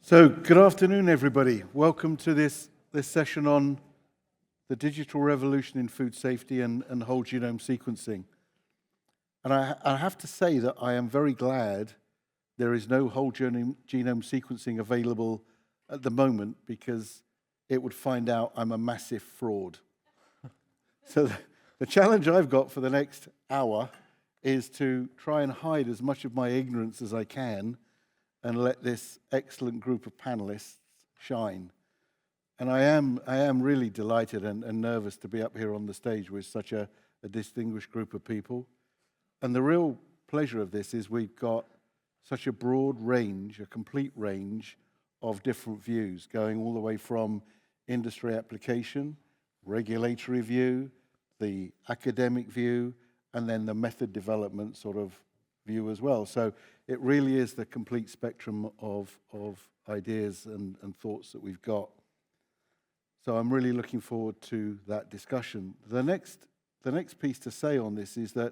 So, good afternoon, everybody. Welcome to this session on the digital revolution in food safety and whole genome sequencing. And I have to say that I am very glad there is no whole genome sequencing available at the moment, because it would find out I'm a massive fraud. So the challenge I've got for the next hour is to try and hide as much of my ignorance as I can and let this excellent group of panelists shine. And I am really delighted and nervous to be up here on the stage with such a distinguished group of people. And the real pleasure of this is we've got such a broad range, a complete range of different views, going all the way from industry application, regulatory view, the academic view, and then the method development sort of view as well. So it really is the complete spectrum of ideas and thoughts that we've got. So I'm really looking forward to that discussion. The next piece to say on this is that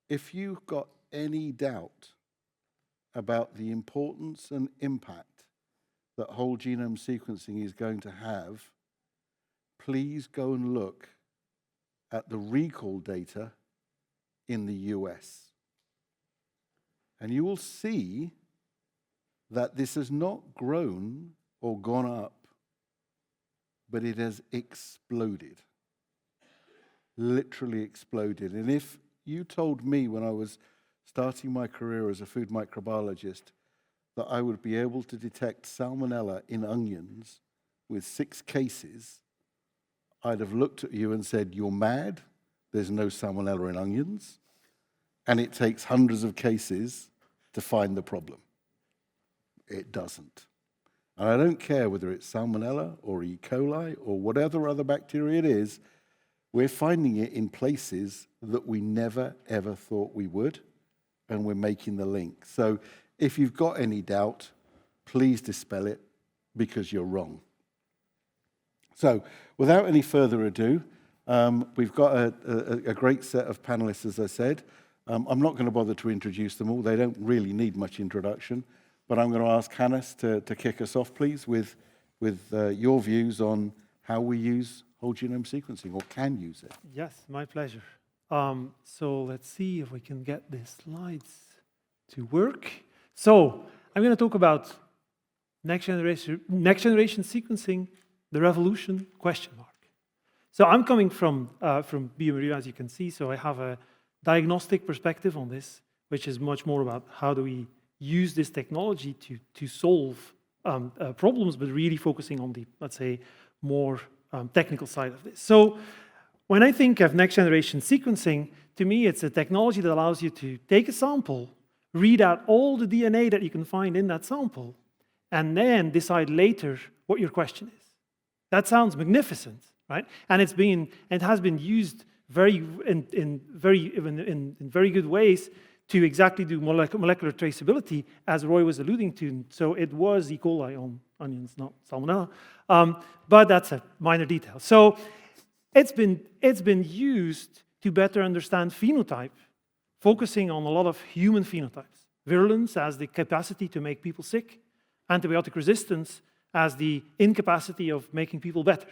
if you've got any doubt about the importance and impact that whole genome sequencing is going to have, please go and look at the recall data in the US. And you will see that this has not grown or gone up, but it has exploded. Literally exploded. And if you told me when I was starting my career as a food microbiologist that I would be able to detect salmonella in onions with 6 cases, I'd have looked at you and said, "You're mad. There's no salmonella in onions. And it takes hundreds of cases to find the problem." It doesn't. And I don't care whether it's salmonella or E. coli or whatever other bacteria it is, we're finding it in places that we never, ever thought we would, and we're making the link. So if you've got any doubt, please dispel it, because you're wrong. So without any further ado, we've got a great set of panelists, as I said. I'm not going to bother to introduce them all. They don't really need much introduction. But I'm going to ask Hannes to kick us off, please, with your views on how we use whole genome sequencing, or can use it. Yes, my pleasure. So let's see if we can get the slides to work. So I'm going to talk about next generation sequencing, the revolution, question mark. So I'm coming from bioMérieux, as you can see, so I have a diagnostic perspective on this, which is much more about how do we use this technology to solve problems, but really focusing on the, let's say, more technical side of this. So when I think of next generation sequencing, to me it's a technology that allows you to take a sample, read out all the DNA that you can find in that sample, and then decide later what your question is. That sounds magnificent, right? And it has been used in very good ways to exactly do molecular traceability, as Roy was alluding to. So it was E. coli on onions, not salmonella, but that's a minor detail. So it's been used to better understand phenotype, focusing on a lot of human phenotypes. Virulence as the capacity to make people sick, antibiotic resistance as the incapacity of making people better.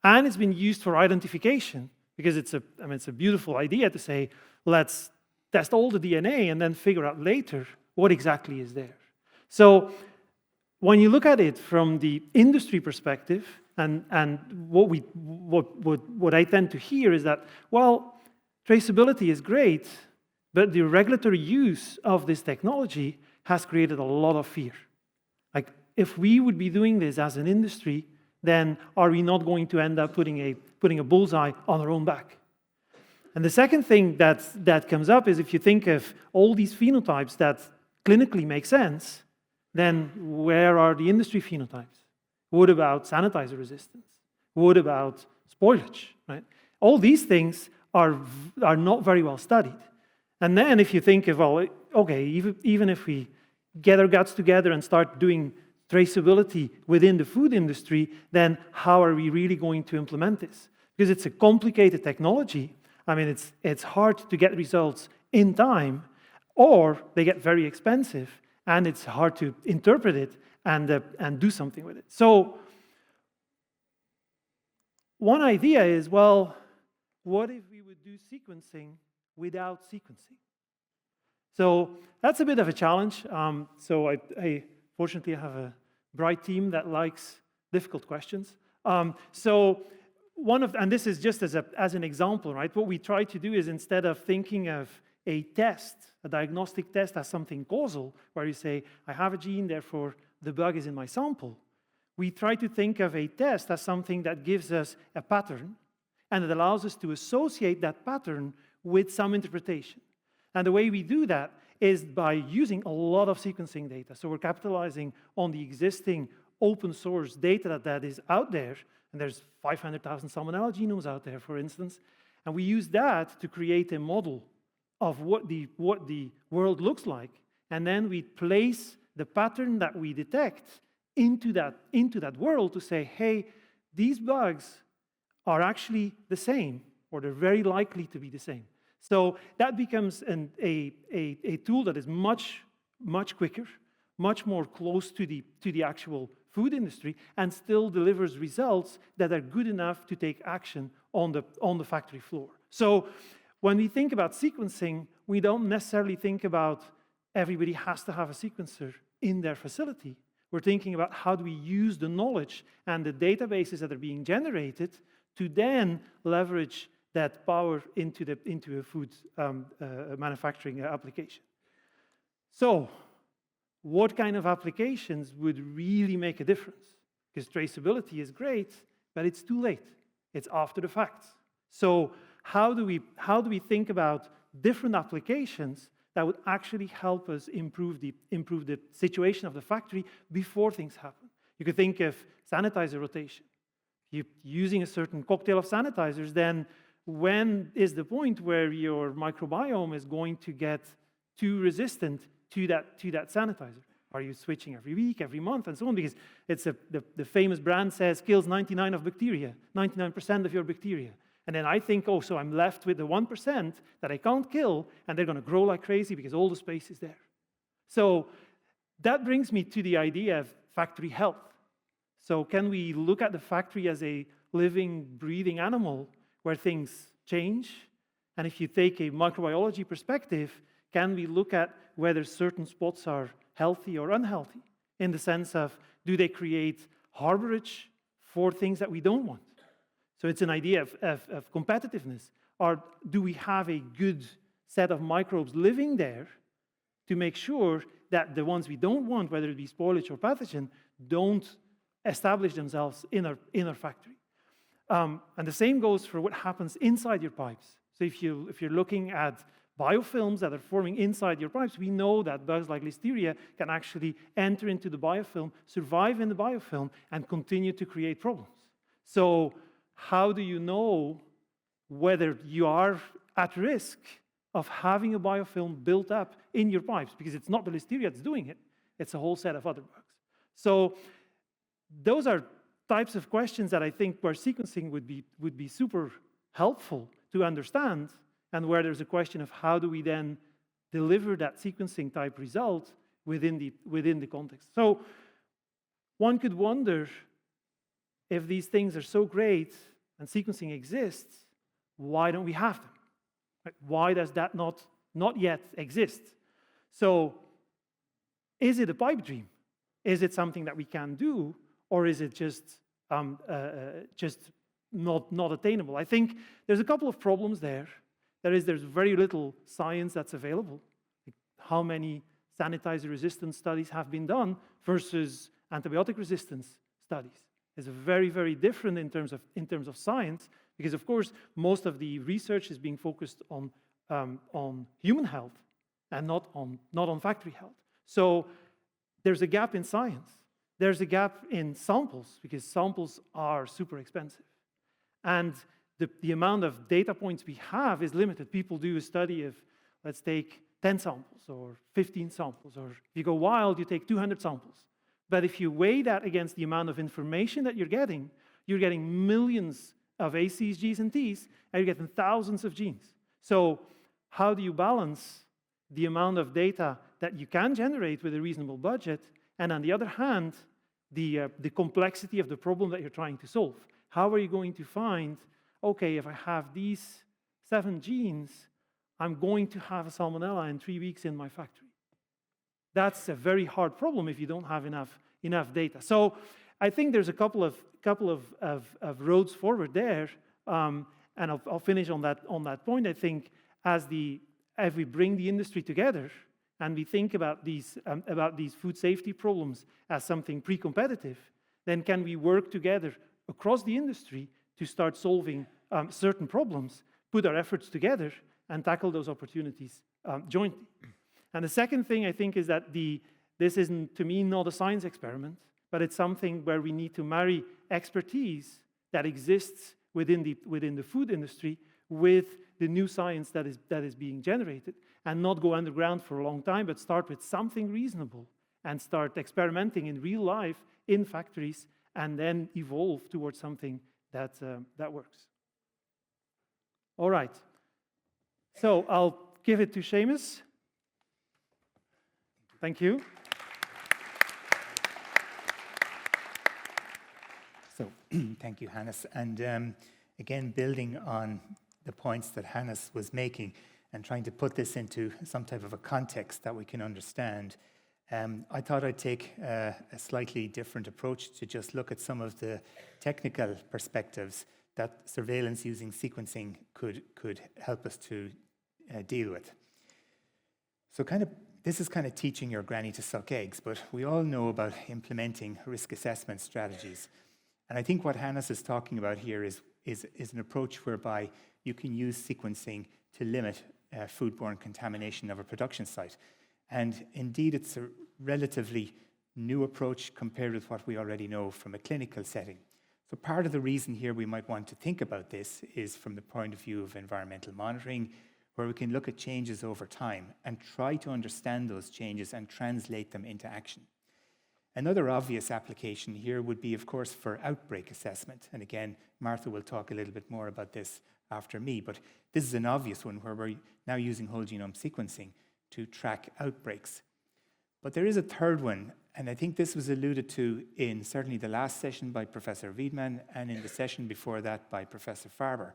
And it's been used for identification, because it's a beautiful idea to say, let's test all the DNA and then figure out later what exactly is there. So when you look at it from the industry perspective, and what I tend to hear is that, well, traceability is great, but the regulatory use of this technology has created a lot of fear. Like, if we would be doing this as an industry, then are we not going to end up putting a bullseye on our own back? And the second thing that comes up is, if you think of all these phenotypes that clinically make sense, then where are the industry phenotypes? What about sanitizer resistance? What about spoilage, right? All these things are not very well studied. And then if you think of, well, okay, even if we get our guts together and start doing traceability within the food industry, then how are we really going to implement this? Because it's a complicated technology. I mean, it's hard to get results in time, or they get very expensive, and it's hard to interpret it and do something with it. So one idea is, well, what if we would do sequencing without sequencing? So that's a bit of a challenge. So I fortunately have a bright team that likes difficult questions. So and this is just as an example, right? What we try to do is, instead of thinking of a test, a diagnostic test, as something causal, where you say, I have a gene, therefore the bug is in my sample, we try to think of a test as something that gives us a pattern, and it allows us to associate that pattern with some interpretation. And the way we do that is by using a lot of sequencing data. So we're capitalizing on the existing open source data that is out there, and there's 500,000 salmonella genomes out there, for instance, and we use that to create a model of what the world looks like, and then we place the pattern that we detect into that world to say, hey, these bugs are actually the same, or they're very likely to be the same. So that becomes a tool that is much quicker, much more close to the actual food industry, and still delivers results that are good enough to take action on the factory floor. So when we think about sequencing, we don't necessarily think about everybody has to have a sequencer in their facility. We're thinking about how do we use the knowledge and the databases that are being generated to then leverage that power into a food manufacturing application. So what kind of applications would really make a difference? Because traceability is great, but it's too late. It's after the fact. So how do we think about different applications that would actually help us improve the situation of the factory before things happen? You could think of sanitizer rotation. You're using a certain cocktail of sanitizers, then when is the point where your microbiome is going to get too resistant to that sanitizer? Are you switching every week, every month, and so on? Because it's the famous brand says kills 99% of your bacteria. And then I think, oh, so I'm left with the 1% that I can't kill, and they're going to grow like crazy because all the space is there. So that brings me to the idea of factory health. So can we look at the factory as a living, breathing animal where things change? And if you take a microbiology perspective, can we look at whether certain spots are healthy or unhealthy, in the sense of, do they create harborage for things that we don't want? So it's an idea of competitiveness. Or do we have a good set of microbes living there to make sure that the ones we don't want, whether it be spoilage or pathogen, don't establish themselves in our factory? And the same goes for what happens inside your pipes. So if you're looking at biofilms that are forming inside your pipes, we know that bugs like Listeria can actually enter into the biofilm, survive in the biofilm, and continue to create problems. So how do you know whether you are at risk of having a biofilm built up in your pipes? Because it's not the Listeria that's doing it, it's a whole set of other bugs. So those are types of questions that I think where sequencing would be super helpful to understand, and where there's a question of how do we then deliver that sequencing type result within the context. So one could wonder, if these things are so great and sequencing exists, why don't we have them? Right? Why does that not yet exist? So is it a pipe dream? Is it something that we can do, or is it just not attainable? I think there's a couple of problems there. There's very little science that's available. Like how many sanitizer resistance studies have been done versus antibiotic resistance studies? Is very, very different in terms of science, because of course most of the research is being focused on human health and not on factory health. So there's a gap in science. There's a gap in samples, because samples are super expensive, and the amount of data points we have is limited. People do a study of, let's take 10 samples or 15 samples, or if you go wild, you take 200 samples. But if you weigh that against the amount of information that you're getting millions of A's, G's, and T's, and you're getting thousands of genes. So how do you balance the amount of data that you can generate with a reasonable budget And on the other hand, the complexity of the problem that you're trying to solve. How are you going to find, okay, if I have these 7 genes, I'm going to have a salmonella in 3 weeks in my factory. That's a very hard problem if you don't have enough data. So I think there's a couple of roads forward there, and I'll finish on that point. I think as we bring the industry together and we think about these food safety problems as something pre-competitive, then can we work together across the industry to start solving certain problems, put our efforts together, and tackle those opportunities jointly. And the second thing I think is that this isn't, to me, not a science experiment, but it's something where we need to marry expertise that exists within the food industry with the new science that is being generated, and not go underground for a long time, but start with something reasonable and start experimenting in real life in factories, and then evolve towards something that works. All right. So I'll give it to Seamus. Thank you. So thank you, Hannes. And again, building on the points that Hannes was making and trying to put this into some type of a context that we can understand, I thought I'd take a slightly different approach to just look at some of the technical perspectives that surveillance using sequencing could help us to deal with. So this is kind of teaching your granny to suck eggs, but we all know about implementing risk assessment strategies. And I think what Hannes is talking about here is an approach whereby you can use sequencing to limit foodborne contamination of a production site. And indeed, it's a relatively new approach compared with what we already know from a clinical setting. So part of the reason here we might want to think about this is from the point of view of environmental monitoring, where we can look at changes over time and try to understand those changes and translate them into action. Another obvious application here would be, of course, for outbreak assessment. And again, Martha will talk a little bit more about this after me, but this is an obvious one where we're now using whole genome sequencing to track outbreaks. But there is a third one, and I think this was alluded to in certainly the last session by Professor Wiedmann and in the session before that by Professor Farber,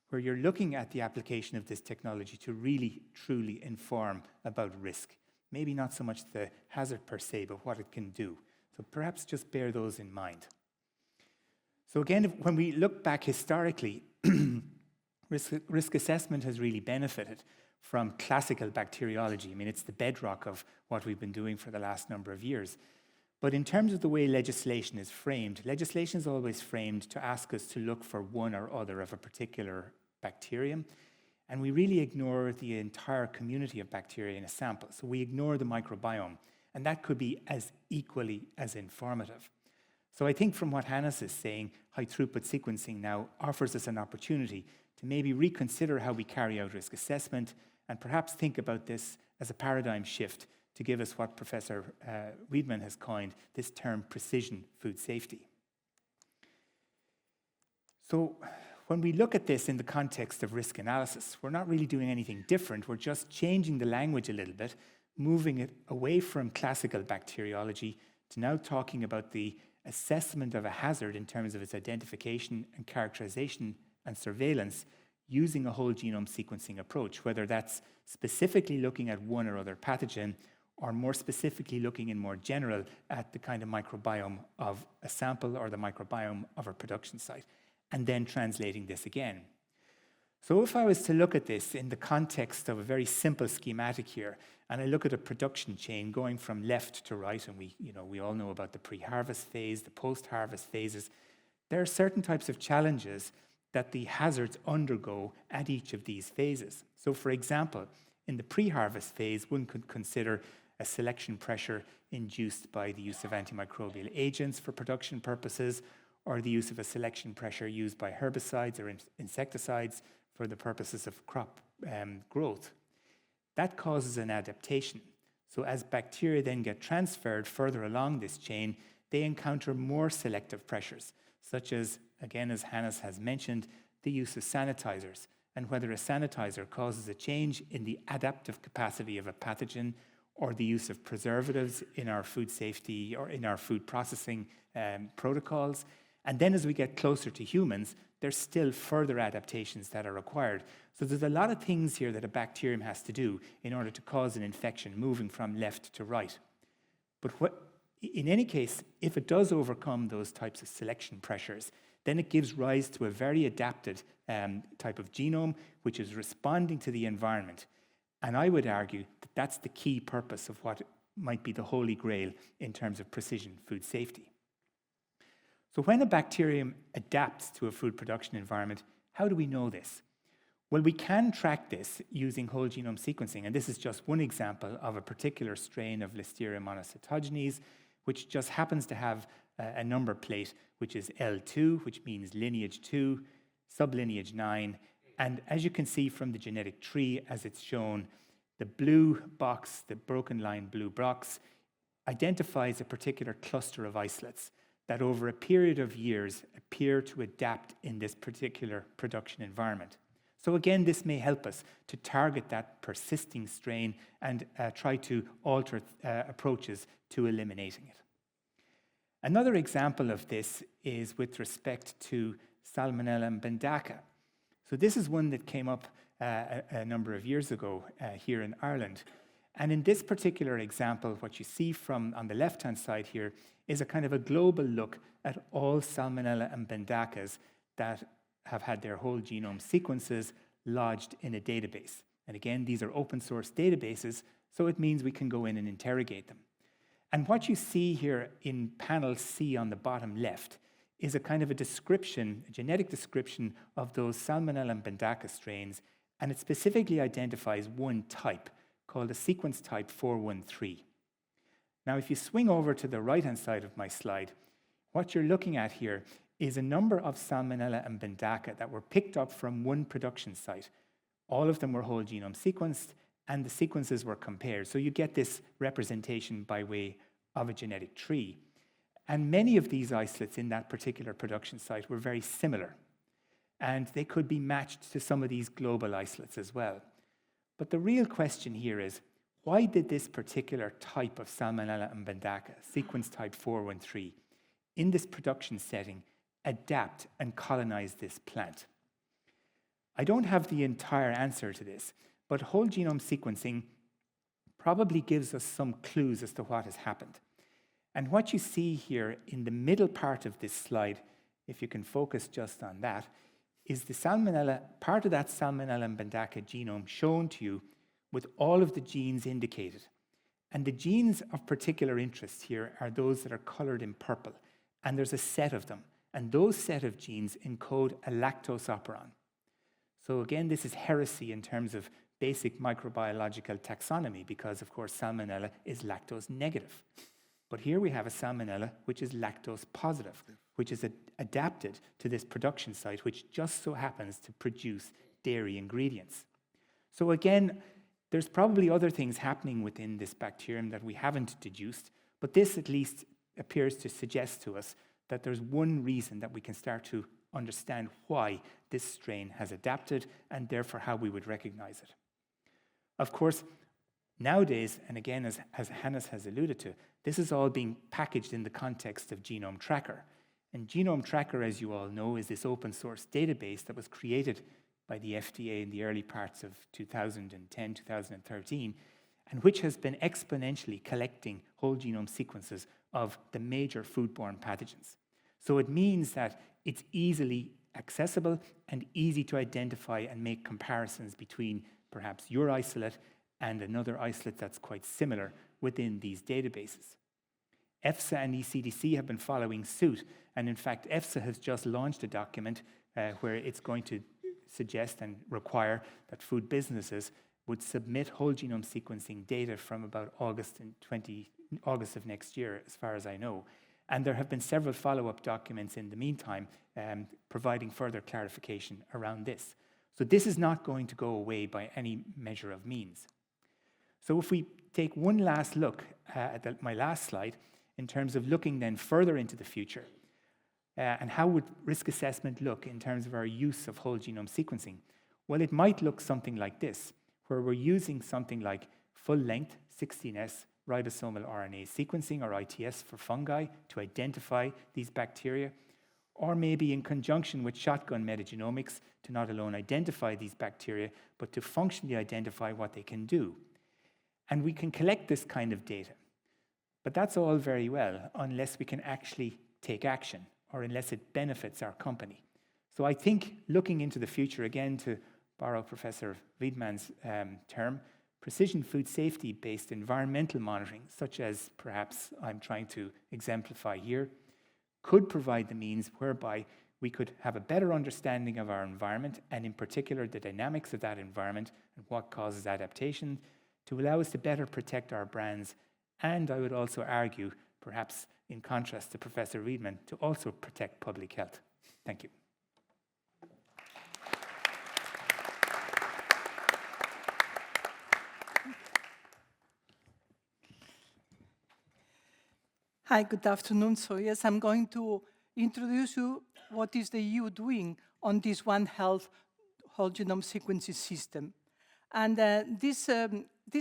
where you're looking at the application of this technology to really, truly inform about risk. Maybe not so much the hazard per se, but what it can do. So perhaps just bear those in mind. So again, when we look back historically, risk assessment has really benefited from classical bacteriology. I mean, it's the bedrock of what we've been doing for the last number of years. But in terms of the way legislation is framed, legislation is always framed to ask us to look for one or other of a particular bacterium, and we really ignore the entire community of bacteria in a sample. So we ignore the microbiome, and that could be as equally as informative. So I think from what Hannes is saying, high-throughput sequencing now offers us an opportunity to maybe reconsider how we carry out risk assessment and perhaps think about this as a paradigm shift to give us what Professor Wiedmann has coined this term precision food safety. So when we look at this in the context of risk analysis, we're not really doing anything different. We're just changing the language a little bit, moving it away from classical bacteriology to now talking about the assessment of a hazard in terms of its identification and characterization and surveillance using a whole genome sequencing approach, whether that's specifically looking at one or other pathogen or more specifically looking in more general at the kind of microbiome of a sample or the microbiome of a production site, and then translating this again. So if I was to look at this in the context of a very simple schematic here, and I look at a production chain going from left to right, and we all know about the pre-harvest phase, the post-harvest phases, there are certain types of challenges that the hazards undergo at each of these phases. So for example, in the pre-harvest phase, one could consider a selection pressure induced by the use of antimicrobial agents for production purposes, or the use of a selection pressure used by herbicides or insecticides for the purposes of crop growth. That causes an adaptation. So as bacteria then get transferred further along this chain, they encounter more selective pressures, such as, again, as Hannes has mentioned, the use of sanitizers, and whether a sanitizer causes a change in the adaptive capacity of a pathogen or the use of preservatives in our food safety or in our food processing protocols. And then as we get closer to humans, there's still further adaptations that are required. So there's a lot of things here that a bacterium has to do in order to cause an infection, moving from left to right. But in any case, if it does overcome those types of selection pressures, then it gives rise to a very adapted type of genome, which is responding to the environment. And I would argue that that's the key purpose of what might be the holy grail in terms of precision food safety. So when a bacterium adapts to a food production environment, how do we know this? Well, we can track this using whole genome sequencing, and this is just one example of a particular strain of Listeria monocytogenes, which just happens to have a number plate, which is L2, which means lineage 2, sublineage 9, and as you can see from the genetic tree as it's shown, the blue box, the broken line blue box, identifies a particular cluster of isolates that over a period of years appear to adapt in this particular production environment. So again, this may help us to target that persisting strain and try to alter approaches to eliminating it. Another example of this is with respect to Salmonella bendaca. So this is one that came up a number of years ago here in Ireland. And in this particular example, what you see from on the left-hand side here is a kind of a global look at all Salmonella and bendacas that have had their whole genome sequences lodged in a database. And again, these are open source databases, so it means we can go in and interrogate them. And what you see here in panel C on the bottom left is a kind of a description, a genetic description of those Salmonella and bendaca strains, and it specifically identifies one type called a sequence type 413. Now, if you swing over to the right-hand side of my slide, what you're looking at here is a number of Salmonella and bendaca that were picked up from one production site. All of them were whole genome sequenced, and the sequences were compared. So you get this representation by way of a genetic tree. And many of these isolates in that particular production site were very similar. And they could be matched to some of these global isolates as well. But the real question here is, why did this particular type of Salmonella and bendaca, sequence type 413, in this production setting, adapt and colonize this plant? I don't have the entire answer to this, but whole genome sequencing probably gives us some clues as to what has happened. And what you see here in the middle part of this slide, if you can focus just on that, is the Salmonella, part of that Salmonella and bendaca genome shown to you with all of the genes indicated. And the genes of particular interest here are those that are colored in purple. And there's a set of them. And those set of genes encode a lactose operon. So again, this is heresy in terms of basic microbiological taxonomy, because of course Salmonella is lactose negative. But here we have a Salmonella which is lactose positive, which is adapted to this production site, which just so happens to produce dairy ingredients. So again, there's probably other things happening within this bacterium that we haven't deduced, but this at least appears to suggest to us that there's one reason that we can start to understand why this strain has adapted and therefore how we would recognize it. Of course, nowadays, and again, as Hannes has alluded to, this is all being packaged in the context of Genome Tracker. And Genome Tracker, as you all know, is this open source database that was created by the FDA in the early parts of 2010, 2013, and which has been exponentially collecting whole genome sequences of the major foodborne pathogens. So it means that it's easily accessible and easy to identify and make comparisons between perhaps your isolate and another isolate that's quite similar within these databases. EFSA and ECDC have been following suit, and in fact, EFSA has just launched a document where it's going to suggest and require that food businesses would submit whole genome sequencing data from about August of next year, as far as I know. And there have been several follow-up documents in the meantime providing further clarification around this. So this is not going to go away by any measure of means. So if we take one last look at my last slide, in terms of looking then further into the future, and how would risk assessment look in terms of our use of whole genome sequencing? Well, it might look something like this, where we're using something like full-length 16S ribosomal RNA sequencing, or ITS for fungi, to identify these bacteria, or maybe in conjunction with shotgun metagenomics to not alone identify these bacteria, but to functionally identify what they can do. And we can collect this kind of data. But that's all very well unless we can actually take action, or unless it benefits our company. So I think looking into the future, again, to borrow Professor Wiedmann's term, precision food safety-based environmental monitoring, such as perhaps I'm trying to exemplify here, could provide the means whereby we could have a better understanding of our environment, and in particular the dynamics of that environment and what causes adaptation, to allow us to better protect our brands, and I would also argue, perhaps in contrast to Professor Wiedmann, to also protect public health. Thank you. Hi, good afternoon. So yes, I'm going to introduce you what is the EU doing on this One Health whole genome sequencing system. And this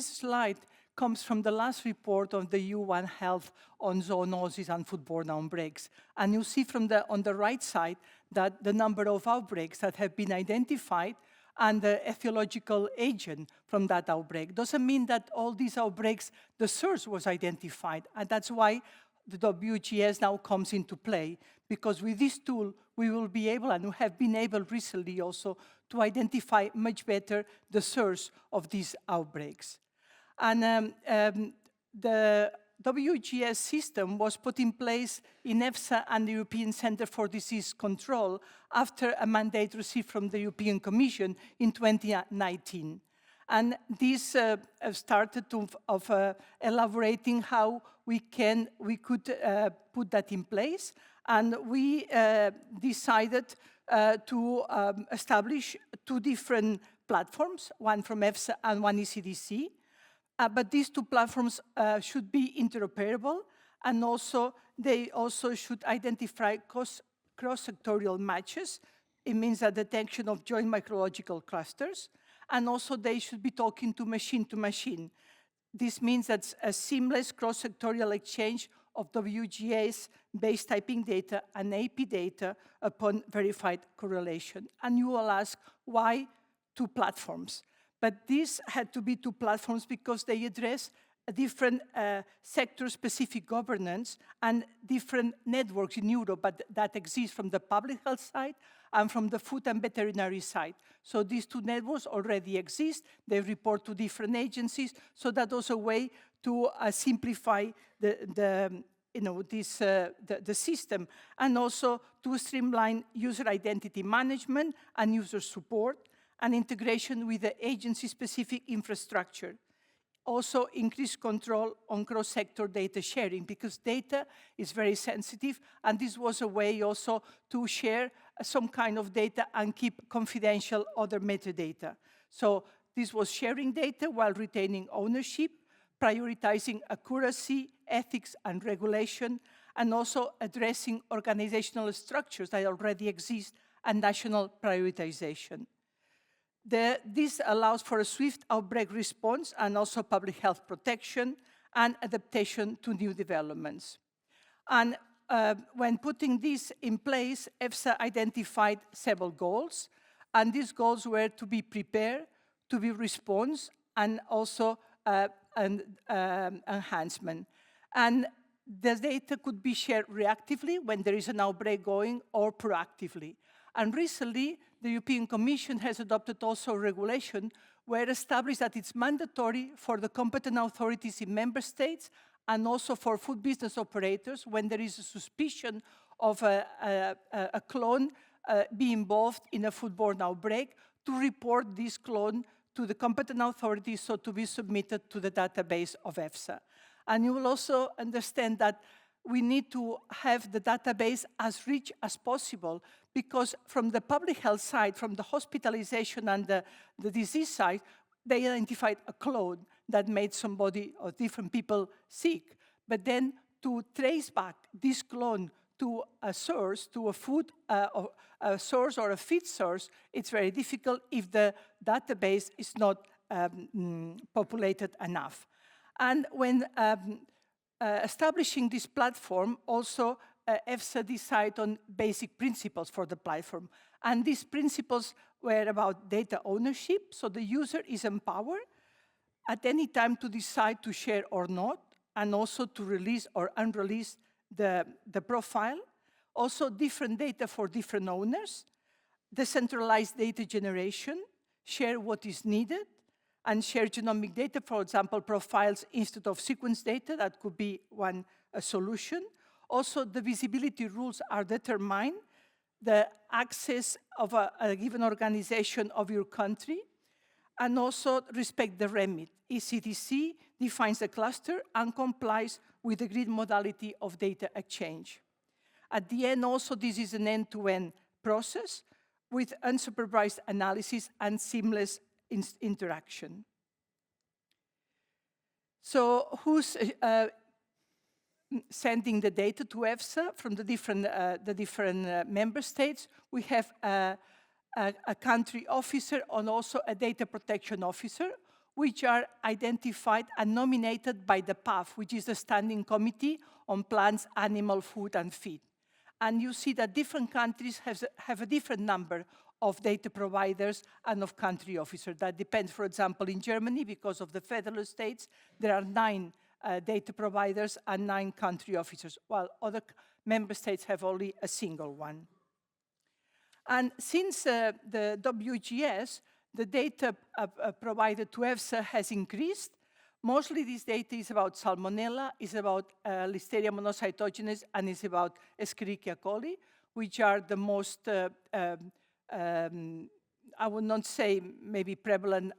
slide comes from the last report of the EU One Health on zoonosis and foodborne outbreaks. And you see on the right side that the number of outbreaks that have been identified and the etiological agent from that outbreak. Doesn't mean that all these outbreaks, the source was identified. And that's why the WGS now comes into play, because with this tool, we will be able, and we have been able recently also, to identify much better the source of these outbreaks. And the WGS system was put in place in EFSA and the European Centre for Disease Control after a mandate received from the European Commission in 2019. And this started of elaborating how we could put that in place. And we decided to establish two different platforms, one from EFSA and one ECDC. But these two platforms should be interoperable, and also they also should identify cross-sectorial matches. It means the detection of joint microbiological clusters, and also they should be talking to machine. This means that a seamless cross-sectorial exchange of WGS base typing data and AP data upon verified correlation. And you will ask, why two platforms? But these had to be two platforms because they address a different sector-specific governance and different networks in Europe that exist from the public health side and from the food and veterinary side. So these two networks already exist. They report to different agencies. So that was a way to simplify the system, and also to streamline user identity management and user support, and integration with the agency-specific infrastructure. Also increase control on cross-sector data sharing, because data is very sensitive, and this was a way also to share some kind of data and keep confidential other metadata. So this was sharing data while retaining ownership, prioritizing accuracy, ethics, and regulation, and also addressing organizational structures that already exist and national prioritization. This allows for a swift outbreak response and also public health protection and adaptation to new developments. And when putting this in place, EFSA identified several goals, and these goals were to be prepared, to be response, and also enhancement. And the data could be shared reactively when there is an outbreak going, or proactively. And recently, the European Commission has adopted also a regulation where it established that it's mandatory for the competent authorities in member states and also for food business operators, when there is a suspicion of a clone be involved in a foodborne outbreak, to report this clone to the competent authorities, so to be submitted to the database of EFSA. And you will also understand that we need to have the database as rich as possible, because from the public health side, from the hospitalization and the disease side, they identified a clone that made somebody or different people sick. But then to trace back this clone to a source, to a food a source or a feed source, it's very difficult if the database is not populated enough. And when establishing this platform, also EFSA decided on basic principles for the platform. And these principles were about data ownership, so the user is empowered at any time to decide to share or not, and also to release or unrelease the profile. Also different data for different owners, decentralized data generation, share what is needed, and share genomic data, for example, profiles instead of sequence data. That could be one solution. Also, the visibility rules are determined, the access of a given organization of your country, and also respect the remit. ECDC defines the cluster and complies with the grid modality of data exchange. At the end, also, this is an end-to-end process with unsupervised analysis and seamless interaction. So who's sending the data to EFSA from the different member states? We have a country officer and also a data protection officer, which are identified and nominated by the PAF, which is the Standing Committee on Plants, Animal, Food and Feed. And you see that different countries have a different number of data providers and of country officers. That depends, for example, in Germany, because of the federal states, there are 9 data providers and 9 country officers, while other member states have only a single one. And since the WGS, the data provided to EFSA has increased. Mostly this data is about Salmonella, is about Listeria monocytogenes, and is about Escherichia coli, which are the most, I would not say maybe prevalent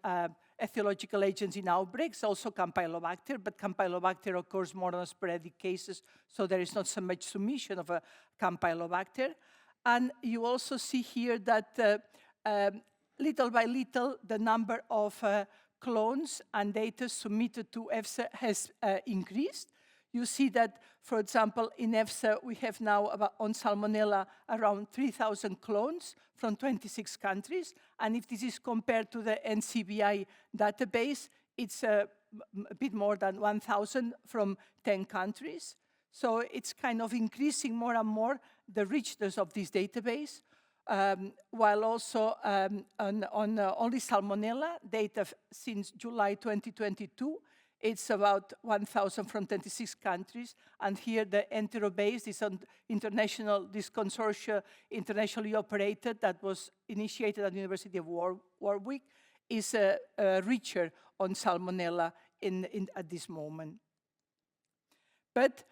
etiological agents in outbreaks, also Campylobacter, but Campylobacter occurs more on sporadic cases, so there is not so much submission of a Campylobacter. And you also see here that little by little, the number of clones and data submitted to EFSA has increased. You see that, for example, in EFSA, we have now on Salmonella around 3,000 clones from 26 countries. And if this is compared to the NCBI database, it's a bit more than 1,000 from 10 countries. So it's kind of increasing more and more the richness of this database. While also on only Salmonella data since July 2022, it's about 1,000 from 26 countries. And here the Enterobase, this consortia internationally operated that was initiated at the University of Warwick, is richer on Salmonella at this moment. But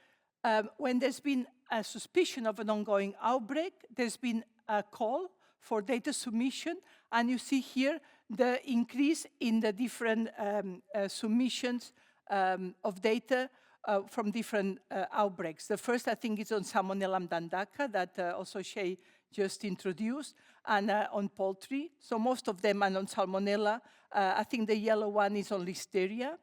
when there's been a suspicion of an ongoing outbreak, there's been a call for data submission, and you see here the increase in the different submissions of data from different outbreaks. The first, I think, is on Salmonella dandaka that also Shay just introduced, and on poultry. So most of them are on Salmonella. I think the yellow one is on Listeria.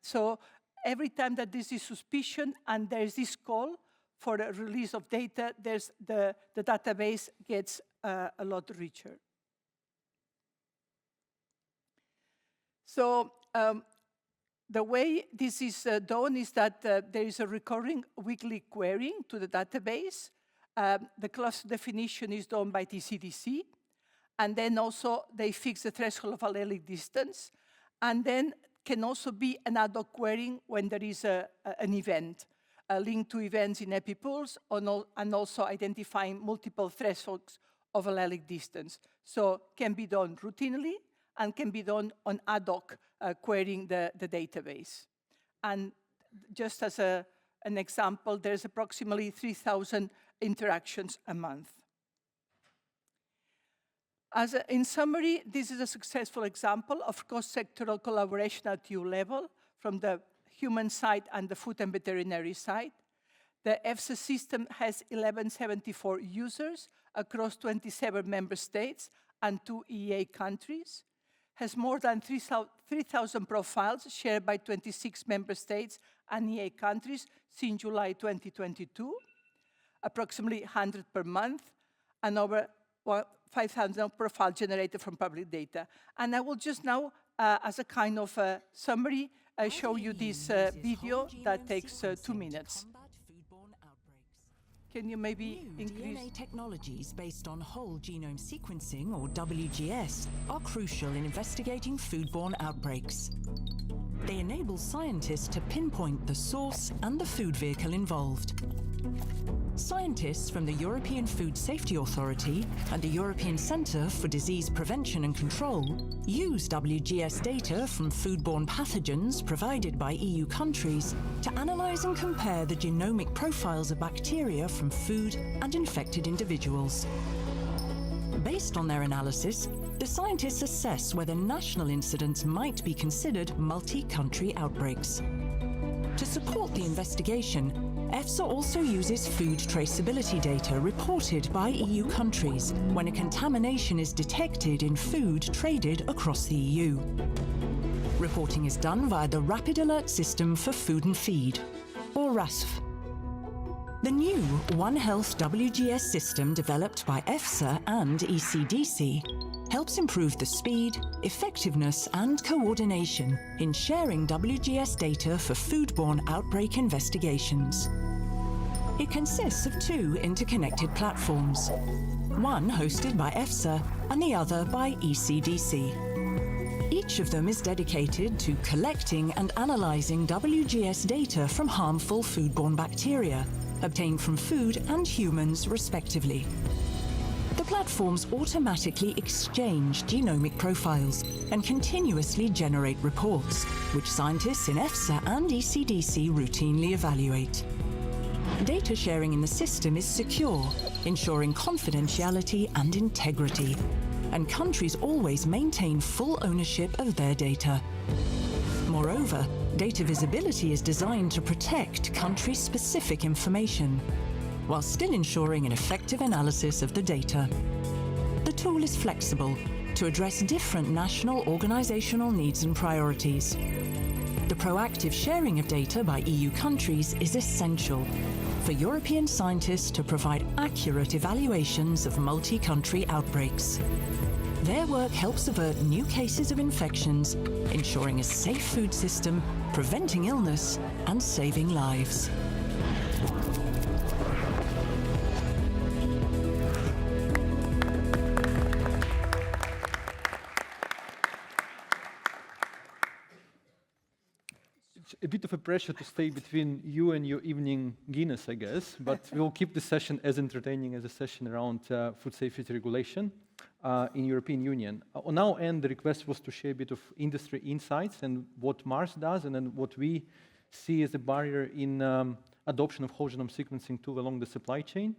So every time that this is suspicion and there's this call for the release of data, the database gets a lot richer. So the way this is done is that there is a recurring weekly querying to the database. The cluster definition is done by TCDC. And then also they fix the threshold of allelic distance. And then can also be an ad hoc querying when there is an event, linked to events in epipools, and also identifying multiple thresholds of allelic distance. So can be done routinely and can be done on ad hoc querying the database. And just as an example, there's approximately 3,000 interactions a month. In summary, this is a successful example of cross-sectoral collaboration at EU level from the human side and the food and veterinary side. The EFSA system has 1,174 users across 27 member states and 2 EEA countries, has more than 3,000 profiles shared by 26 member states and EEA countries since July 2022, approximately 100 per month, and over 5,000 profiles generated from public data. And I will just now, as a kind of summary, show you this video that takes 2 minutes. Can you maybe New increase? DNA technologies based on whole genome sequencing, or WGS, are crucial in investigating foodborne outbreaks. They enable scientists to pinpoint the source and the food vehicle involved. Scientists from the European Food Safety Authority and the European Centre for Disease Prevention and Control use WGS data from foodborne pathogens provided by EU countries to analyse and compare the genomic profiles of bacteria from food and infected individuals. Based on their analysis, the scientists assess whether national incidents might be considered multi-country outbreaks. To support the investigation, EFSA also uses food traceability data reported by EU countries when a contamination is detected in food traded across the EU. Reporting is done via the Rapid Alert System for Food and Feed, or RASF. The new One Health WGS system developed by EFSA and ECDC helps improve the speed, effectiveness and coordination in sharing WGS data for foodborne outbreak investigations. It consists of 2 interconnected platforms, one hosted by EFSA and the other by ECDC. Each of them is dedicated to collecting and analysing WGS data from harmful foodborne bacteria obtained from food and humans respectively. The platforms automatically exchange genomic profiles and continuously generate reports, which scientists in EFSA and ECDC routinely evaluate. Data sharing in the system is secure, ensuring confidentiality and integrity, and countries always maintain full ownership of their data. Moreover, data visibility is designed to protect country-specific information, while still ensuring an effective analysis of the data. The tool is flexible to address different national organizational needs and priorities. The proactive sharing of data by EU countries is essential for European scientists to provide accurate evaluations of multi-country outbreaks. Their work helps avert new cases of infections, ensuring a safe food system, preventing illness, and saving lives. A bit of a pressure to stay between you and your evening Guinness, I guess, but we'll keep the session as entertaining as a session around food safety regulation in European Union. On our end, the request was to share a bit of industry insights and what Mars does, and then what we see as a barrier in adoption of whole genome sequencing tool along the supply chain.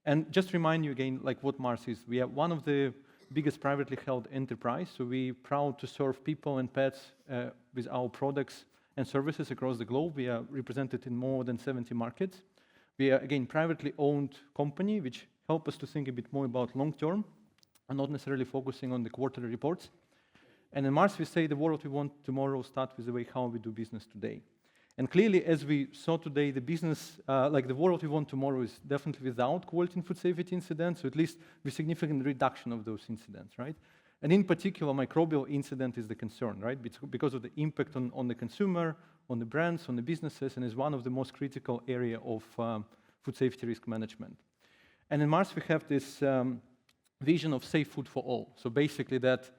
And just remind you again, like what Mars is. We are one of the biggest privately held enterprise, so we're proud to serve people and pets with our products and services across the globe. We are represented in more than 70 markets. We are, again, privately owned company, which help us to think a bit more about long term and not necessarily focusing on the quarterly reports. And in Mars, we say the world we want tomorrow starts with the way how we do business today. And clearly, as we saw today, the business, like the world we want tomorrow is definitely without quality and food safety incidents, so at least with significant reduction of those incidents, right? And in particular, microbial incident is the concern, right? Because of the impact on the consumer, on the brands, on the businesses, and is one of the most critical area of food safety risk management. And in Mars, we have this vision of safe food for all. So basically that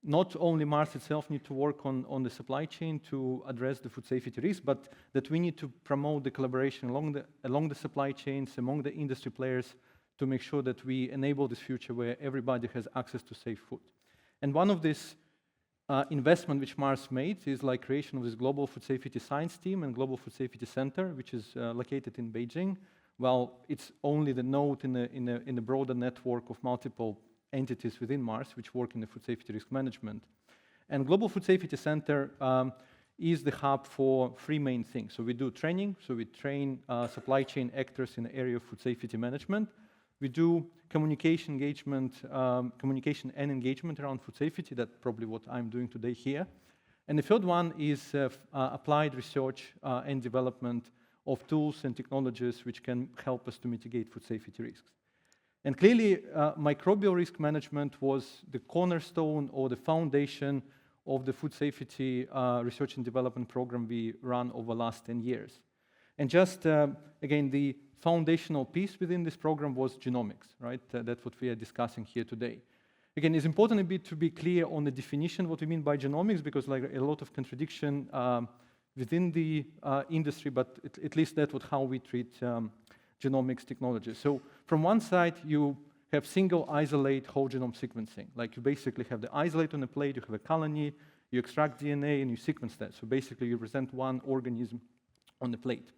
not only Mars itself need to work on the supply chain to address the food safety risk, but that we need to promote the collaboration along the supply chains, among the industry players, to make sure that we enable this future where everybody has access to safe food. And one of this investment which Mars made is like creation of this global food safety science team and global food safety center, which is located in Beijing. Well, it's only the node in the broader network of multiple entities within Mars which work in the food safety risk management. And Global Food Safety Center is the hub for 3 main things. So we do training, so we train supply chain actors in the area of food safety management. We do communication and engagement around food safety. That's probably what I'm doing today here. And the third one is applied research and development of tools and technologies which can help us to mitigate food safety risks. And clearly, microbial risk management was the cornerstone or the foundation of the food safety research and development program we ran over the last 10 years. And just, again, the foundational piece within this program was genomics, right? That's what we are discussing here today. Again, it's important a bit to be clear on the definition, what we mean by genomics, because like a lot of contradiction within the industry, but at least that's how we treat genomics technology. So from one side, you have single isolate whole genome sequencing. Like you basically have the isolate on a plate, you have a colony, you extract DNA and you sequence that. So basically you present one organism on the plate.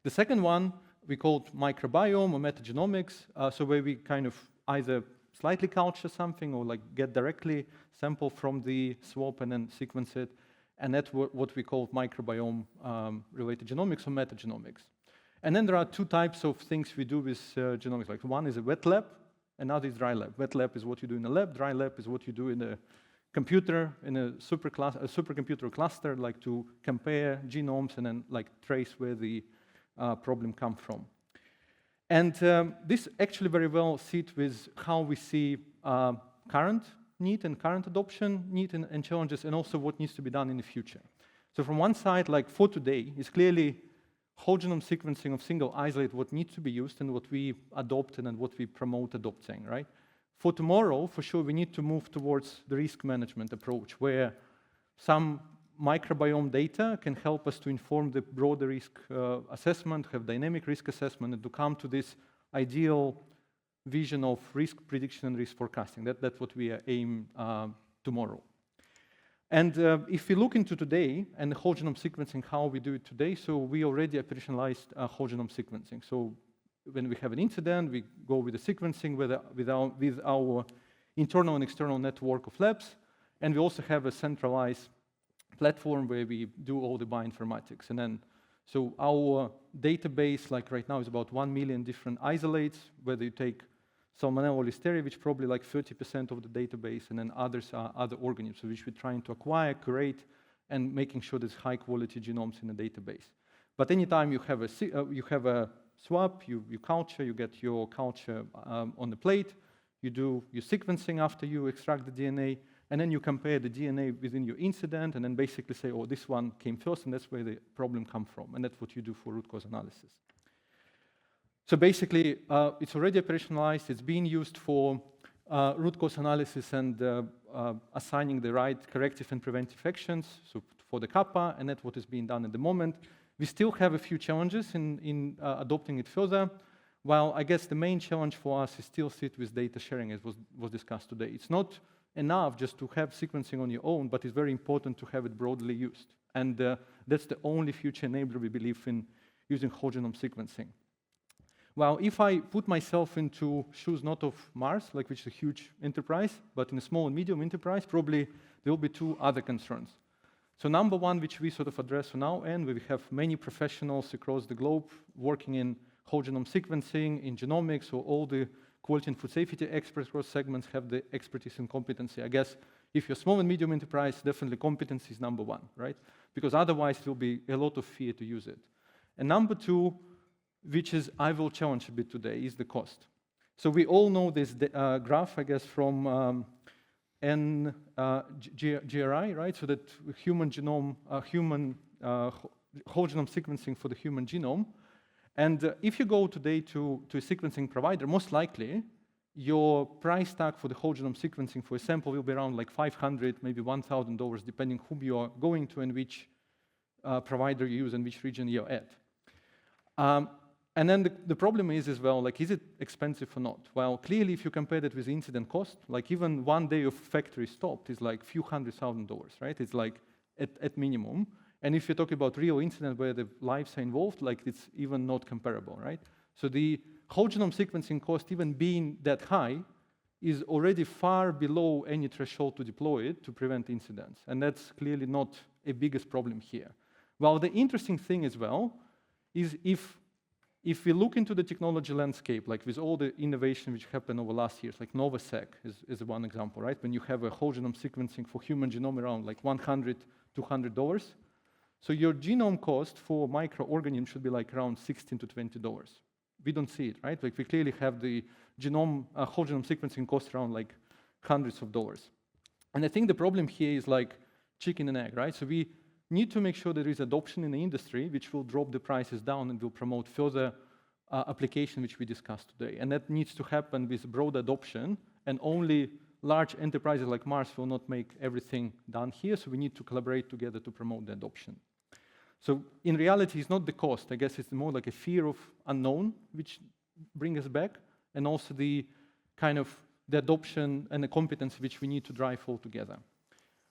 The second one we called microbiome or metagenomics, so where we kind of either slightly culture something or like get directly sample from the swab and then sequence it. And that's what we call microbiome related genomics or metagenomics. And then there are two types of things we do with genomics. Like one is a wet lab, another is dry lab. Wet lab is what you do in a lab. Dry lab is what you do in a computer, in a supercomputer cluster, like to compare genomes and then like trace where the problem comes from. And this actually very well fits with how we see current need and current adoption need and challenges, and also what needs to be done in the future. So from one side, like for today, is clearly whole genome sequencing of single isolate what needs to be used and what we adopt and what we promote adopting, right? For tomorrow, for sure, we need to move towards the risk management approach, where some microbiome data can help us to inform the broader risk assessment, have dynamic risk assessment, and to come to this ideal vision of risk prediction and risk forecasting. That's what we aim tomorrow. And if we look into today and the whole genome sequencing, how we do it today, so we already operationalized whole genome sequencing. So when we have an incident, we go with the sequencing with our internal and external network of labs, and we also have a centralized platform where we do all the bioinformatics. And then, so our database, like right now, is about 1 million different isolates, whether you take Salmonella or Listeria, which probably like 30% of the database, and then others are other organisms, which we're trying to acquire, curate, and making sure there's high-quality genomes in the database. But anytime you have a swab, you culture, you get your culture on the plate, you do your sequencing after you extract the DNA, and then you compare the DNA within your incident, and then basically say, oh, this one came first, and that's where the problem comes from, and that's what you do for root cause analysis. So basically, it's already operationalized. It's being used for root cause analysis and assigning the right corrective and preventive actions, so for the kappa, and that's what is being done at the moment. We still have a few challenges in adopting it further, while I guess the main challenge for us is still sit with data sharing, as was discussed today. It's not enough just to have sequencing on your own, but it's very important to have it broadly used. And that's the only future enabler we believe in using whole genome sequencing. Well, if I put myself into shoes not of Mars, like which is a huge enterprise, but in a small and medium enterprise, probably there will be two other concerns. So number one, which we sort of address on our end, where we have many professionals across the globe working in whole genome sequencing, in genomics, so all the quality and food safety experts across segments have the expertise and competency. I guess if you're small and medium enterprise, definitely competency is number one, right? Because otherwise there will be a lot of fear to use it. And number two, which is I will challenge a bit today, is the cost. So we all know this graph, I guess, from GRI, right? So that human genome, whole genome sequencing for the human genome. And if you go today to a sequencing provider, most likely your price tag for the whole genome sequencing for a sample will be around like $500, maybe $1,000, depending whom you are going to and which provider you use and which region you're at. And then the problem is as well, like, is it expensive or not? Well, clearly, if you compare that with incident cost, like even 1 day of factory stopped is like a few $100,000, right? It's like at minimum. And if you're talking about real incident where the lives are involved, like it's even not comparable, right? So the whole genome sequencing cost, even being that high, is already far below any threshold to deploy it to prevent incidents. And that's clearly not a biggest problem here. Well, the interesting thing as well is if we look into the technology landscape, like with all the innovation which happened over last years, like Novosec is one example, right? When you have a whole genome sequencing for human genome around like $100, $200, so your genome cost for microorganism should be like around $16 to $20. we don't see it, right? Like we clearly have the whole genome sequencing costs around like hundreds of dollars. And I think the problem here is like chicken and egg, right? So we need to make sure there is adoption in the industry, which will drop the prices down and will promote further application, which we discussed today. And that needs to happen with broad adoption, and only large enterprises like Mars will not make everything done here, so we need to collaborate together to promote the adoption. So in reality, it's not the cost. I guess it's more like a fear of unknown, which brings us back, and also the kind of the adoption and the competence which we need to drive all together.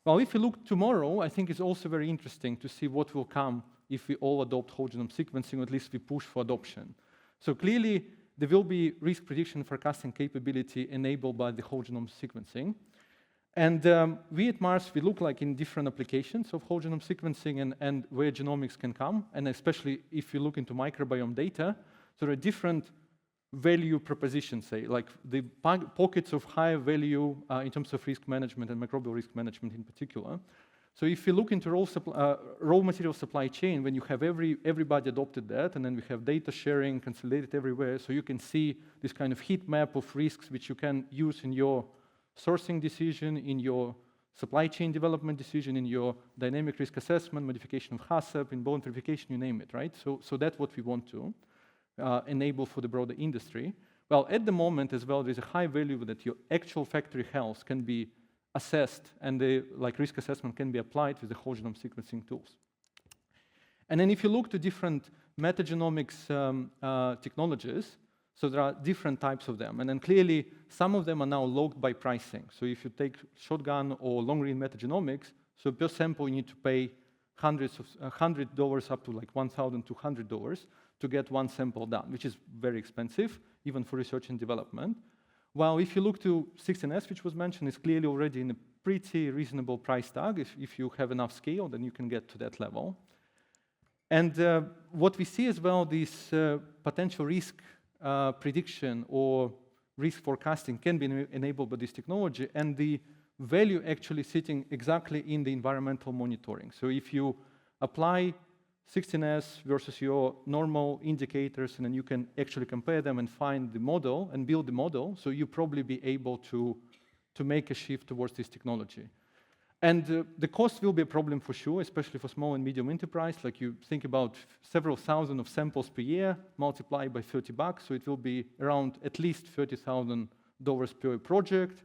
Well, if you look tomorrow, I think it's also very interesting to see what will come if we all adopt whole genome sequencing, or at least we push for adoption. So clearly, there will be risk prediction forecasting capability enabled by the whole genome sequencing. And we at Mars, we look like in different applications of whole genome sequencing and where genomics can come, and especially if you look into microbiome data, so there are different value propositions, say, like the pockets of high value in terms of risk management and microbial risk management in particular. So if you look into raw material supply chain, when you have everybody adopted that, and then we have data sharing consolidated everywhere, so you can see this kind of heat map of risks which you can use in your sourcing decision, in your supply chain development decision, in your dynamic risk assessment, modification of HACCP, in bone verification, you name it, right? So that's what we want to enable for the broader industry. Well, at the moment as well, there's a high value that your actual factory health can be assessed, and the risk assessment can be applied with the whole genome sequencing tools. And then if you look to different metagenomics technologies, so there are different types of them. And then clearly, some of them are now logged by pricing. So if you take shotgun or long-read metagenomics, so per sample you need to pay $100 up to like $1,200 to get one sample done, which is very expensive, even for research and development. While if you look to 16S, which was mentioned, it's clearly already in a pretty reasonable price tag. If you have enough scale, then you can get to that level. And what we see as well, this potential risk prediction or risk forecasting can be enabled by this technology, and the value actually sitting exactly in the environmental monitoring. So if you apply 16S versus your normal indicators, and then you can actually compare them and find the model and build the model, so you probably be able to make a shift towards this technology. And the cost will be a problem for sure, especially for small and medium enterprise. Like you think about several thousand of samples per year, multiplied by $30, so it will be around at least $30,000 per project.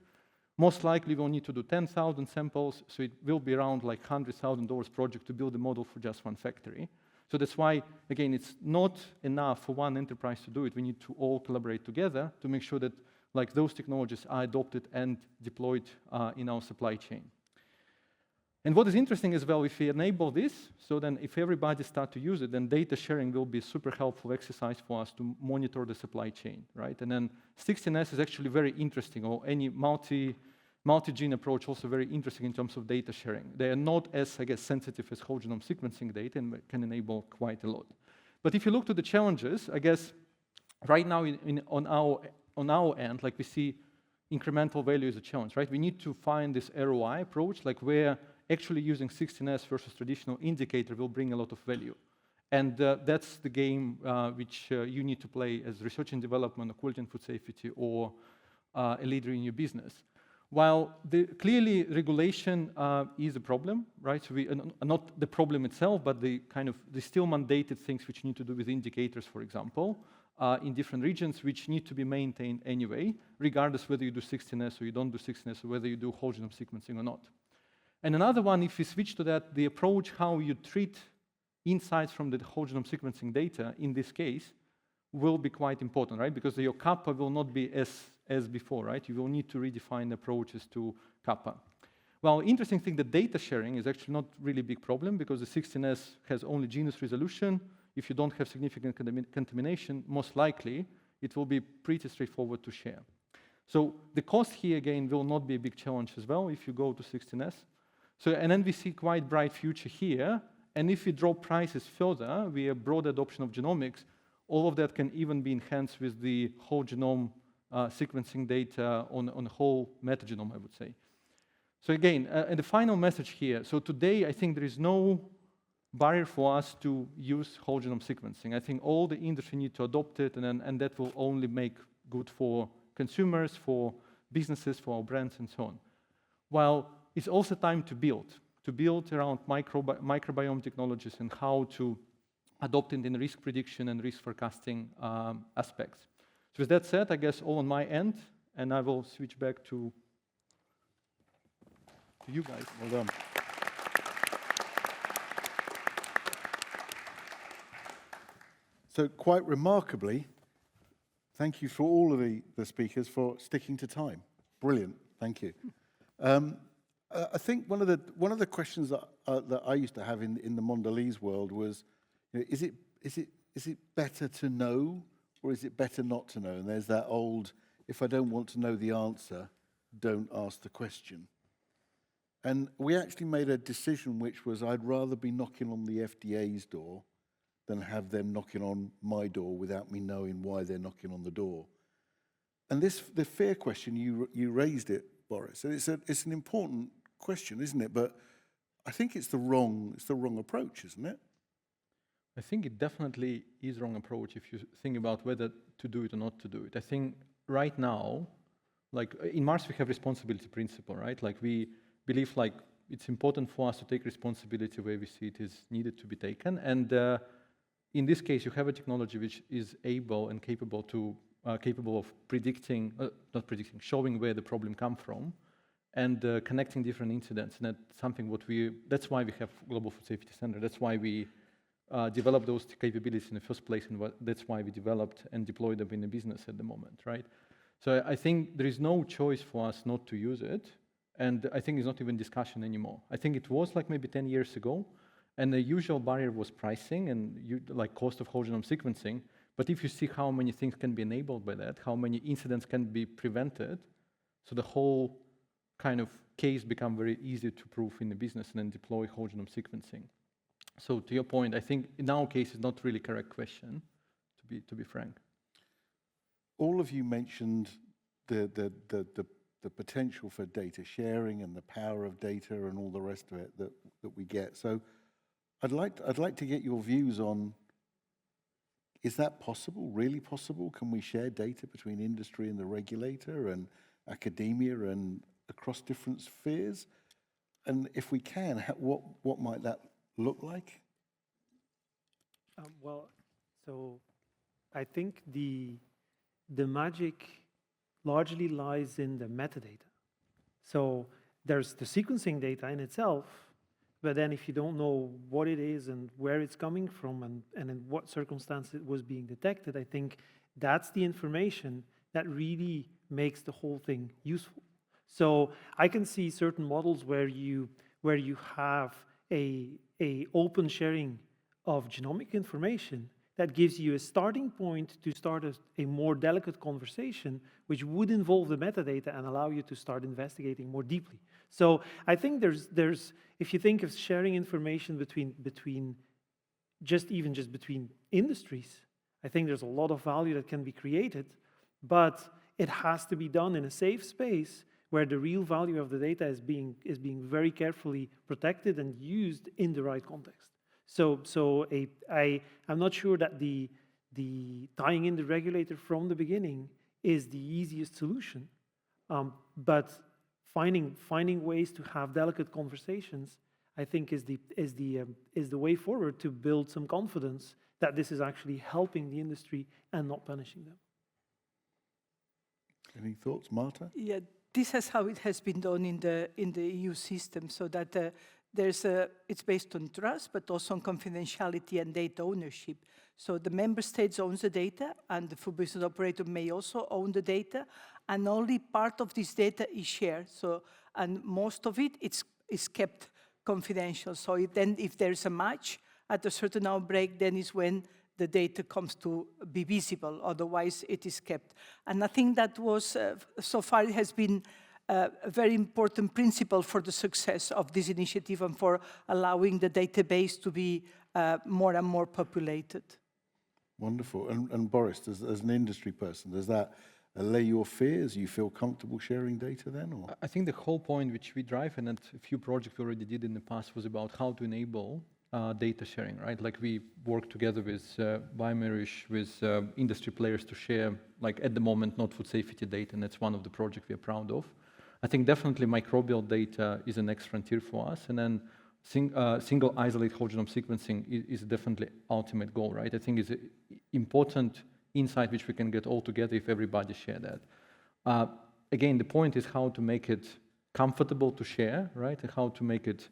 Most likely we'll need to do 10,000 samples, so it will be around like $100,000 project to build a model for just one factory. So that's why, again, it's not enough for one enterprise to do it. We need to all collaborate together to make sure that like those technologies are adopted and deployed in our supply chain. And what is interesting as well, if we enable this, so then if everybody start to use it, then data sharing will be a super helpful exercise for us to monitor the supply chain, right? And then 16S is actually very interesting, or any multi-gene approach also very interesting in terms of data sharing. They are not as, I guess, sensitive as whole genome sequencing data and can enable quite a lot. But if you look to the challenges, I guess right now on our end, like we see incremental value is a challenge, right? We need to find this ROI approach, like where actually using 16S versus traditional indicator will bring a lot of value. And that's the game which you need to play as research and development, or quality and food safety, or a leader in your business. While clearly regulation is a problem, right? So not the problem itself, but the kind of the still mandated things which need to do with indicators, for example, in different regions, which need to be maintained anyway, regardless whether you do 16S or you don't do 16S, or whether you do whole genome sequencing or not. And another one, if we switch to that, the approach how you treat insights from the whole genome sequencing data, in this case, will be quite important, right? Because your kappa will not be as before, right? You will need to redefine approaches to kappa. Well, interesting thing, the data sharing is actually not really a big problem, because the 16S has only genus resolution. If you don't have significant contamination, most likely it will be pretty straightforward to share. So the cost here, again, will not be a big challenge as well if you go to 16S. So, and then we see quite bright future here. And if we drop prices further, we have broad adoption of genomics, all of that can even be enhanced with the whole genome sequencing data on whole metagenome, I would say. So again, and the final message here. So today, I think there is no barrier for us to use whole genome sequencing. I think all the industry need to adopt it, and that will only make good for consumers, for businesses, for our brands, and so on. While it's also time to build around microbiome technologies and how to adopt it in risk prediction and risk forecasting aspects. So with that said, I guess all on my end, and I will switch back to you guys. Well done. So quite remarkably, thank you for all of the speakers for sticking to time. Brilliant, thank you. I think one of the questions that I used to have in the Mondelez world was, you know, is it better to know or is it better not to know? And there's that old, if I don't want to know the answer, don't ask the question. And we actually made a decision which was I'd rather be knocking on the FDA's door than have them knocking on my door without me knowing why they're knocking on the door. And the fair question, you raised it, Boris. And it's an important question, isn't it? But I think it's the wrong approach, isn't it? I think it definitely is the wrong approach if you think about whether to do it or not to do it. I think right now, like in Mars, we have responsibility principle, right? Like we believe like it's important for us to take responsibility where we see it is needed to be taken. And in this case, you have a technology which is able and capable of predicting, showing where the problem comes from, and connecting different incidents. And that's something that's why we have Global Food Safety Center. That's why we developed those capabilities in the first place, and that's why we developed and deployed them in the business at the moment, right? So I think there is no choice for us not to use it, and I think it's not even discussion anymore. I think it was like maybe 10 years ago, and the usual barrier was pricing and like cost of whole genome sequencing. But if you see how many things can be enabled by that, how many incidents can be prevented, so the whole kind of case become very easy to prove in the business and then deploy whole genome sequencing. So to your point, I think in our case it's not really correct question, to be frank. All of you mentioned the potential for data sharing and the power of data and all the rest of it that we get. So I'd like to get your views on, is that possible, really possible? Can we share data between industry and the regulator and academia and across different spheres? And if we can, what might that look like? Well, so I think the magic largely lies in the metadata. So there's the sequencing data in itself, but then if you don't know what it is and where it's coming from and in what circumstance it was being detected, I think that's the information that really makes the whole thing useful. So I can see certain models where you have a open sharing of genomic information that gives you a starting point to start a more delicate conversation, which would involve the metadata and allow you to start investigating more deeply. So I think there's if you think of sharing information between just between industries, I think there's a lot of value that can be created, but it has to be done in a safe space where the real value of the data is being very carefully protected and used in the right context. So I'm not sure that the tying in the regulator from the beginning is the easiest solution, but finding ways to have delicate conversations, I think is the way forward to build some confidence that this is actually helping the industry and not punishing them. Any thoughts, Marta? Yeah, this is how it has been done in the EU system, so that it's based on trust, but also on confidentiality and data ownership. So the member states owns the data, and the food business operator may also own the data, and only part of this data is shared. So, and most of it is kept confidential. So if there's a match at a certain outbreak, then is when the data comes to be visible. Otherwise, it is kept. And I think that was so far it has been a very important principle for the success of this initiative and for allowing the database to be more and more populated. Wonderful. And Boris, as an industry person, does that allay your fears? You feel comfortable sharing data then? Or? I think the whole point which we drive, and a few projects we already did in the past, was about how to enable data sharing, right? Like we work together with Biomerish, with industry players to share, like at the moment, not food safety data, and that's one of the projects we are proud of. I think definitely microbial data is the next frontier for us, and then single isolate whole genome sequencing is definitely ultimate goal, right? I think it's an important insight which we can get all together if everybody share that. Again, the point is how to make it comfortable to share, right? And how to make it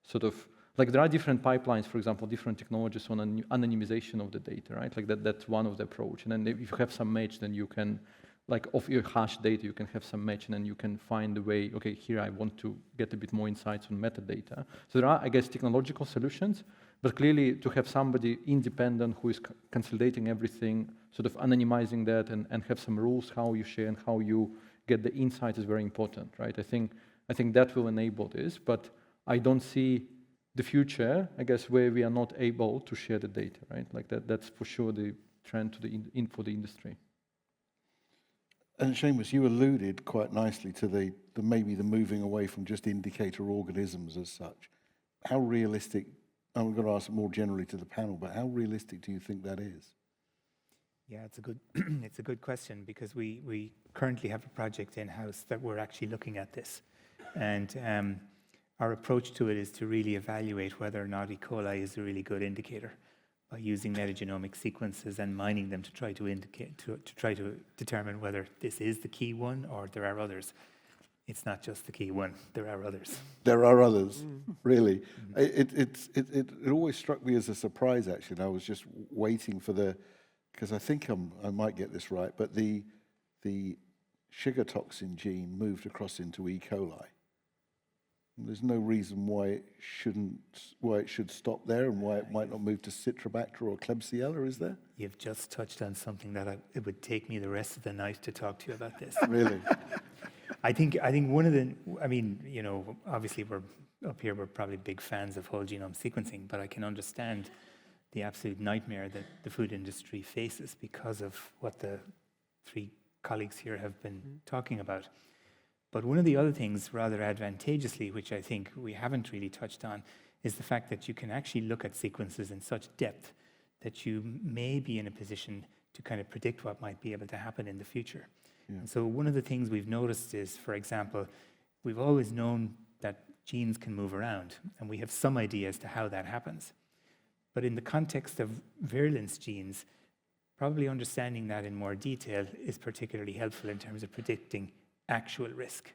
sort of, like there are different pipelines, for example, different technologies on anonymization of the data, right? Like that's one of the approach. And then if you have some match, then you can, like of your hash data, you can have some match and then you can find a way, okay, here I want to get a bit more insights on metadata. So there are, I guess, technological solutions, but clearly to have somebody independent who is consolidating everything, sort of anonymizing that and have some rules how you share and how you get the insight is very important, right? I think that will enable this, but I don't see the future, I guess, where we are not able to share the data, right? Like that's for sure the trend to for the industry. And Seamus, you alluded quite nicely to the maybe the moving away from just indicator organisms as such. How realistic, I'm going to ask more generally to the panel, but how realistic do you think that is? Yeah, it's a good it's a good question, because we currently have a project in-house that we're actually looking at this. And our approach to it is to really evaluate whether or not E. coli is a really good indicator by using metagenomic sequences and mining them to try to try to determine whether this is the key one or there are others. It's not just the key one, there are others. There are others, really. It always struck me as a surprise, actually, and I was just waiting for because I think I might get this right, but the sugar toxin gene moved across into E. coli. There's no reason why it should stop there and why it might not move to Citrobacter or Klebsiella, is there? You've just touched on something that it would take me the rest of the night to talk to you about this. Really? I think one of the, I mean, you know, obviously we're up here, we're probably big fans of whole genome sequencing, but I can understand the absolute nightmare that the food industry faces because of what the three colleagues here have been talking about. But one of the other things, rather advantageously, which I think we haven't really touched on, is the fact that you can actually look at sequences in such depth that you may be in a position to kind of predict what might be able to happen in the future. Yeah. And so one of the things we've noticed is, for example, we've always known that genes can move around, and we have some idea as to how that happens. But in the context of virulence genes, probably understanding that in more detail is particularly helpful in terms of predicting actual risk.